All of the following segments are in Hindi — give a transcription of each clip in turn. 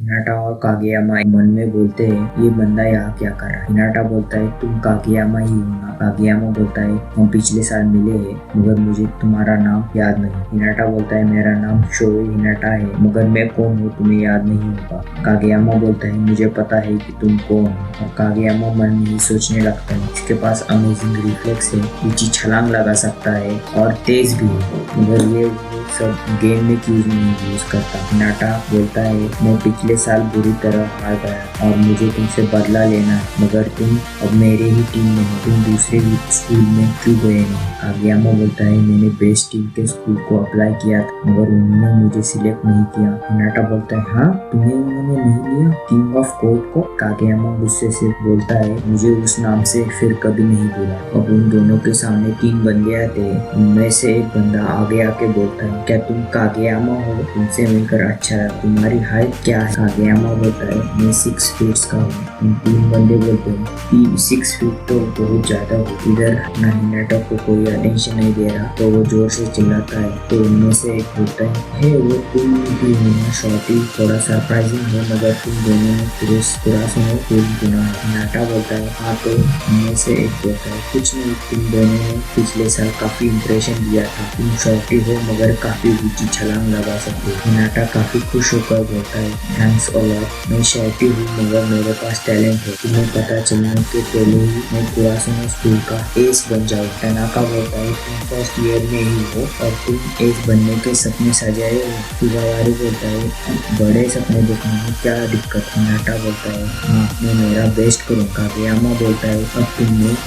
हिनाटा और कागेयामा मन में बोलते हैं ये बंदा यहाँ क्या कर रहा है। हिनाटा बोलता है तुम कागेयामा ही हो ना। कागेयामा बोलता है हम पिछले साल मिले हैं मगर मुझे तुम्हारा नाम याद नहीं। हिनाटा बोलता है मेरा नाम शोए हिनाटा है मगर मैं कौन हूँ तुम्हें याद नहीं होगा। कागेयामा बोलता है मुझे पता है कि तुम कौन हो। और कागेयामा मन में ही सोचने लगता है इसके पास अमेजिंग रिफ्लेक्स है, ऊंची छलांग लगा सकता है और तेज भी है मगर ये सब गेम में क्यों नहीं यूज करता। हिनाटा बोलता है मैं पिछले साल बुरी तरह हार गया और मुझे तुमसे बदला लेना है मगर तुम अब मेरे ही टीम में हो, तुम दूसरे स्कूल में क्यों गए नहीं। कागेयामा बोलता है मैंने बेस्ट टीम के स्कूल को अप्लाई किया था मगर उन्होंने मुझे सिलेक्ट नहीं किया। हिनाटा बोलता है हाँ तुम्हें उन्होंने नहीं लिया किंग ऑफ कोर्ट को। कागेयामा गुस्से से बोलता है मुझे उस नाम से फिर कभी नहीं भूला। अब उन दोनों के सामने 3 बंदे आते हैं, उनमें से एक बंदा आगे आके बोलता है क्या तुम कागेयामा हो, तुमसे मिलकर अच्छा लगा, तुम्हारी हाइट क्या है। कागेयामा बोलता है मैं 6 फीट का हूँ। 3 बंदे बोलते हैं 6 फीट तो बहुत ज्यादा हो। इधर ना हिनाटा को कोई अटेंशन नहीं दे रहा तो वो जोर से चिल्लाता है तो उनमें से एक बोलता है वो तुम भी हो ना शॉर्टी, थोड़ा सरप्राइजिंग है मगर तुम दोनों ने पूरा सुनो फूल गुना है। हिनाटा बोलता है हाँ तो उनमें से एक बोलता है कुछ नहीं तुम दोनों ने पिछले साल काफी इंप्रेशन दिया था, तुम शॉर्टी हो मगर काफी ऊंची छलांग लगा सकते हो। हिनाटा काफी खुश होकर बोलता है थैंक्स अ लॉट, मैं शॉर्टी हूँ मगर मेरे पास टैलेंट है, तुम्हें पता चलने के पहले ही मैं कुरासुनो स्कूल का एस बन जाऊँ। तनाका बोलता है तुम फर्स्ट ईयर में ही हो और तुम एस बनने के सपने सजाए हो। सुगावारी बोलता है बड़े सपने देखने में क्या दिक्कत। हिनाटा बोलता है हाँ मैं मेरा बेस्ट करूँगा। कागेयामा बोलता है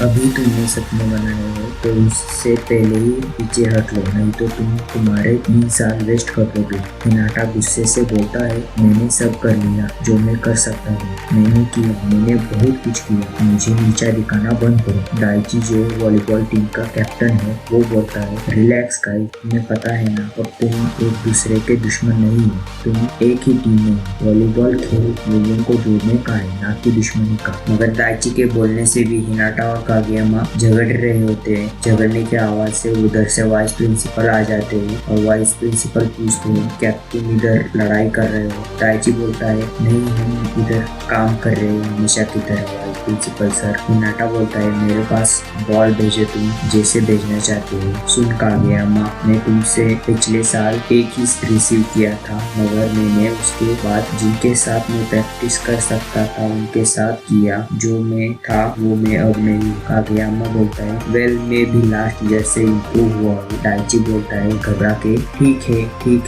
अभी तुमने सपने बनाए हो तो उससे पहले ही पीछे हट लो नहीं तो तुम्हारे 3 साल वेस्ट कर दोगे। हिनाटा गुस्से से बोलता है मैंने सब कर लिया जो मैं कर सकता हूँ, मैंने बहुत कुछ किया, मुझे नीचा दिखाना बंद करो। दाइची जो वॉलीबॉल टीम का कैप्टन है वो बोलता है रिलैक्स गाइस, तुम्हें पता है ना अब तुम एक दूसरे के दुश्मन नहीं हो, तुम एक ही टीम में हो। वॉलीबॉल खेल लोगों को जोड़ने का है ना कि दुश्मनी का। मगर दाइची के बोलने से भी हिनाटा और कागेयामा झगड़ रहे होते हैं। झगड़ने की आवाज से उधर से वाइस प्रिंसिपल आ जाते हैं और वाइस प्रिंसिपल पूछते हैं क्या तुम इधर लड़ाई कर रहे हो। दाइची बोलता है नहीं हम इधर काम कर रहे हैं हमेशा की तरह वाइस प्रिंसिपल सर। हिनाटा बोलता है मेरे पास बॉल भेजो तुम जैसे भेजना चाहते हो। सुन कागेयामा मैं तुमसे पिछले साल एक ही रिसीव किया था मगर मैंने उसके बाद जिनके साथ मैं प्रैक्टिस कर सकता था उनके साथ किया, जो मैं था वो मैं अब नहीं। कागेयामा बोलता है वेल मैं भी लास्ट ईयर से इम्प्रूव हुआ हूँ। दाइची बोलता है घबरा के ठीक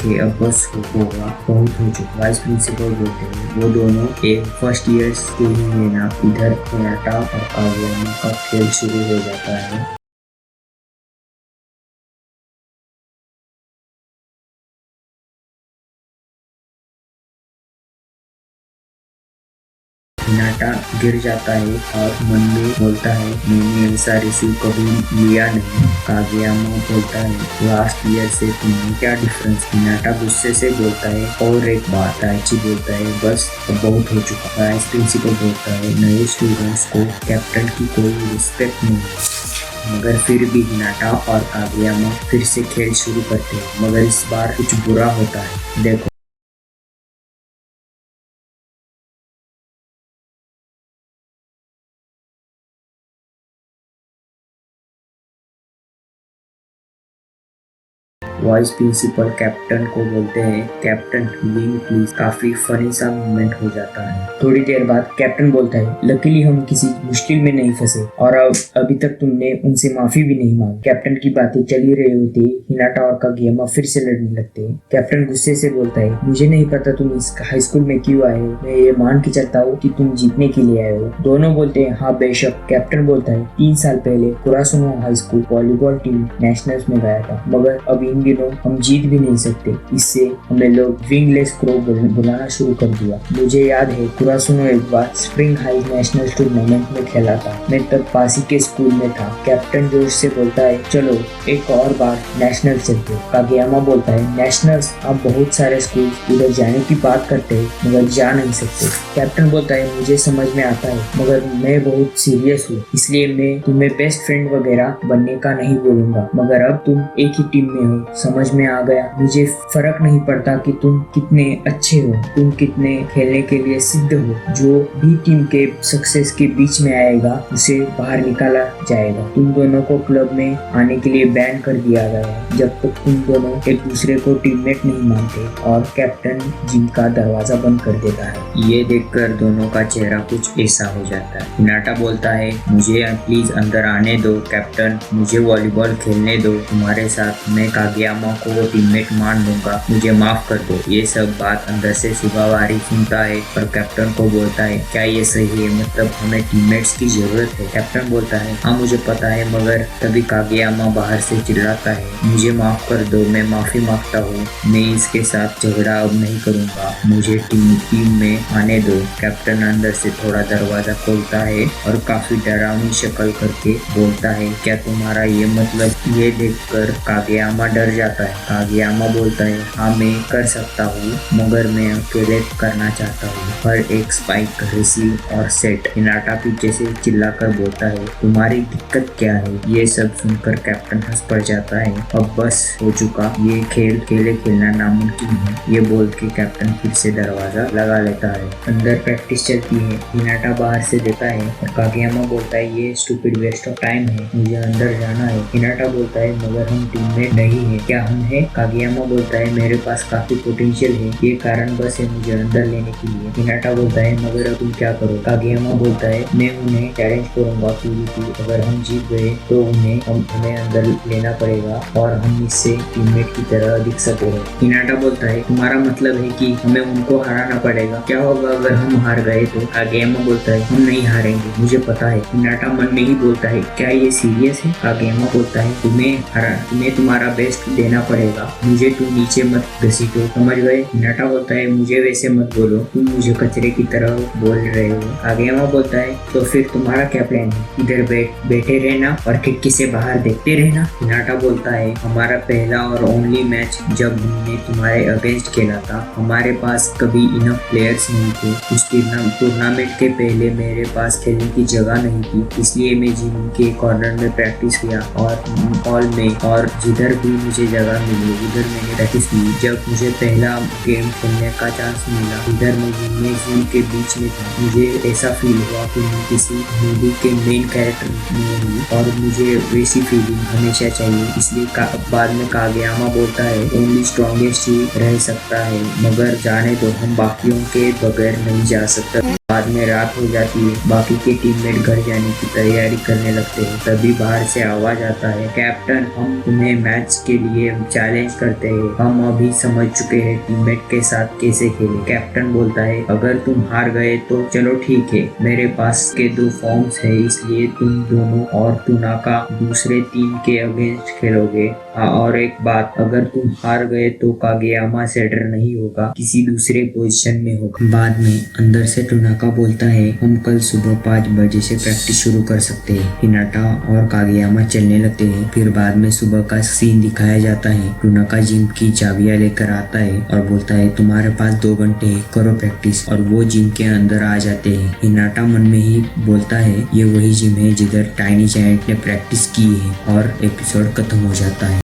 है अब बस होगा बहुत हो चुका। वाइस प्रिंसिपल बोलते हैं वो दोनों एक फर्स्ट ईयर के ही है ना। इधर हिनाटा और कागेयामा का खेल शुरू हो जाता है। हिनाटा गिर जाता है और मन में बोलता है मैंने ऐसा रिसीव कभी लिया नहीं। कागेयामा बोलता है लास्ट ईयर से तुम्हें क्या डिफरेंस। हिनाटा गुस्से से बोलता है और एक बात। दाइची बोलता है बस अब बहुत हो चुका। वाइस प्रिंसिपल बोलता है नए स्टूडेंट्स को कैप्टन की कोई रिस्पेक्ट नहीं। मगर फिर भी हिनाटा और कागेयामा फिर से खेल शुरू करते हैं मगर इस बार कुछ बुरा होता है। देखो वाइस प्रिंसिपल कैप्टन को बोलते हैं कैप्टन विंग प्लीज। काफी फनी सा मोमेंट हो जाता है। थोड़ी देर बाद कैप्टन बोलता है लकीली हम किसी मुश्किल में नहीं फंसे और अब अभी तक तुमने उनसे माफी भी नहीं मांगी। कैप्टन की बातें चल ही रही होती है। हिनाटा और कागेयामा फिर से लड़ने लगते हैं। कैप्टन गुस्से से बोलता है मुझे नहीं पता तुम इस हाई स्कूल में क्यों आए हो, मैं ये मान के चलता हूँ कि तुम जीतने के लिए आए हो। दोनों बोलते हैं हाँ बेशक। कैप्टन बोलता है 3 साल पहले Karasuno high school volleyball team nationals में गया था मगर अब इन दिनों हम जीत भी नहीं सकते, इससे हमें लोग विंगलेस क्रो बुलाना शुरू कर दिया। मुझे याद है कुरासुनो एक बार स्प्रिंग हाई नेशनल टूर्नामेंट में खेला था, मैं तब पासी के स्कूल में था। कैप्टन जोश से बोलता है चलो एक और बार नेशनल चलते। कागेयामा बोलता है नेशनल्स, आप बहुत सारे स्कूल उधर जाने की बात करते हैं मगर जा नहीं सकते। कैप्टन बोलता है मुझे समझ में आता है मगर मैं बहुत सीरियस हूँ, इसलिए मैं तुम्हें बेस्ट फ्रेंड वगैरह बनने का नहीं बोलूंगा मगर अब तुम एक ही टीम में हो, समझ में आ गया। मुझे फर्क नहीं पड़ता कि तुम कितने अच्छे हो, तुम कितने खेलने के लिए सिद्ध हो। जो भी टीम के सक्सेस के बीच में आएगा उसे बाहर निकाला जाएगा। तुम दोनों को क्लब में आने के लिए बैन कर दिया गया है जब तक तुम दोनों एक दूसरे को टीममेट नहीं मानते। और कैप्टन जिम का दरवाजा बंद कर देता है। ये देखकर दोनों का चेहरा कुछ ऐसा हो जाता है। हिनाटा बोलता है, मुझे प्लीज अंदर आने दो कैप्टन, मुझे वॉलीबॉल खेलने दो तुम्हारे साथ। मैं कागेयामा को टीममेट मान लूंगा, मुझे माफ कर दो। ये सब बात अंदर से सुगावारी सुनता है और कैप्टन को बोलता है, क्या ये सही है? मतलब हमें टीममेट्स की जरूरत है। कैप्टन बोलता है, हाँ मुझे पता है, मगर तभी कागेयामा बाहर से चिल्लाता है, मुझे माफ कर दो, मैं माफी मांगता हूँ, मैं इसके साथ झगड़ा अब नहीं करूँगा, मुझे टीम में आने दो। कैप्टन अंदर से थोड़ा दरवाजा खोलता है और काफी डरावनी शक्ल करके बोलता है, क्या तुम्हारा ये मतलब? ये देखकर कागेयामा डर जाता है। कागेयामा बोलता है, हाँ मैं कर सकता हूँ, मगर मैं अकेले करना चाहता हूँ। हर एक स्पाइक, रिसीव और सेट। हिनाटा पीछे से चिल्लाकर बोलता है, तुम्हारी दिक्कत क्या है? ये सब सुनकर कैप्टन हंस पड़ जाता है। अब बस हो चुका, ये खेल अकेले खेलना नामुमकिन है। ये बोल के कैप्टन फिर से दरवाजा लगा लेता है। अंदर प्रैक्टिस चलती है। हिनाटा बाहर से देखता है और कागेयामा बोलता है, ये स्टूपिड वेस्ट ऑफ टाइम है, मुझे अंदर जाना है। हिनाटा बोलता है, मगर हम टीममेट नहीं है। क्या हम है? कागेयामा बोलता है, मेरे पास काफी पोटेंशियल है, ये कारण बस है मुझे अंदर लेने के लिए। हिनाटा बोलता है, मगर अब तुम क्या करो? कागेयामा बोलता है, मैं उन्हें चैलेंज करूंगा PvP, अगर हम जीत गए तो हमें अंदर लेना पड़ेगा और हम इससे टीममेट की तरह दिख सके। हिनाटा बोलता है, तुम्हारा मतलब है कि हमें उनको हराना पड़ेगा? क्या होगा अगर हम हार गए तो? कागेयामा बोलता है, हम नहीं हारेंगे, मुझे पता है। हिनाटा मन में ही बोलता है, क्या ये सीरियस है? कागेयामा बोलता है, तुम्हें तुम्हारा बेस्ट देना पड़ेगा, मुझे तुम नीचे मत घसीटो, समझ गए? हिनाटा बोलता है, मुझे वैसे मत बोलो, तुम मुझे कचरे की तरह बोल रहे हो। कागेयामा बोलता है, तो फिर तुम्हारा क्या प्लान है? इधर बैठे रहना और खिड़की से बाहर देखते रहना? हिनाटा बोलता है, हमारा पहला और ओनली मैच जब हमने तुम्हारे अगेंस्ट खेला था, हमारे पास कभी इनफ प्लेयर्स नहीं थे। उस टूर्नामेंट के पहले मेरे पास खेलने की जगह नहीं थी, इसलिए मैं जिम के कॉर्नर में प्रैक्टिस किया और हॉल में, और जिधर भी मुझे जगह मिली उधर मैंने प्रैक्टिस की। जब मुझे पहला गेम खेलने का चांस मिला, इधर मैं जिम के बीच में था, मुझे ऐसा फील हुआ कि मैं किसी मूवी के मेन कैरेक्टर में हूँ और मुझे वैसी फीलिंग हमेशा चाहिए। इसलिए बाद में कागेयामा बोलता है, ओनली स्ट्रॉन्गेस्ट ही रह सकता है, मगर जाने दो, हम बाकियों के बगैर नहीं जा सकते। बाद में रात हो जाती है, बाकी के टीममेट घर जाने की तैयारी करने लगते हैं। तभी बाहर से आवाज आता है, कैप्टन हम तुम्हें मैच के लिए चैलेंज करते हैं, हम अभी समझ चुके हैं टीममेट के साथ कैसे खेले। कैप्टन बोलता है, अगर तुम हार गए तो चलो ठीक है, मेरे पास के 2 फॉर्म्स है, इसलिए तुम दोनों और टुनाका दूसरे टीम के अगेंस्ट खेलोगे। और एक बात, अगर तुम हार गए तो कागेयामा सेटर नहीं होगा, किसी दूसरे पोजीशन में होगा। बाद में अंदर से टुनाका बोलता है, हम कल सुबह 5 बजे से प्रैक्टिस शुरू कर सकते हैं। हिनाटा और कागेयामा चलने लगते हैं। फिर बाद में सुबह का सीन दिखाया जाता है। टुनाका जिम की चाबियां लेकर आता है और बोलता है, तुम्हारे पास 2 घंटे करो प्रैक्टिस, और वो जिम के अंदर आ जाते हैं। हिनाटा मन में ही बोलता है, ये वही जिम है जिधर टाइनी जायंट ने प्रैक्टिस की है, और एपिसोड खत्म हो जाता है।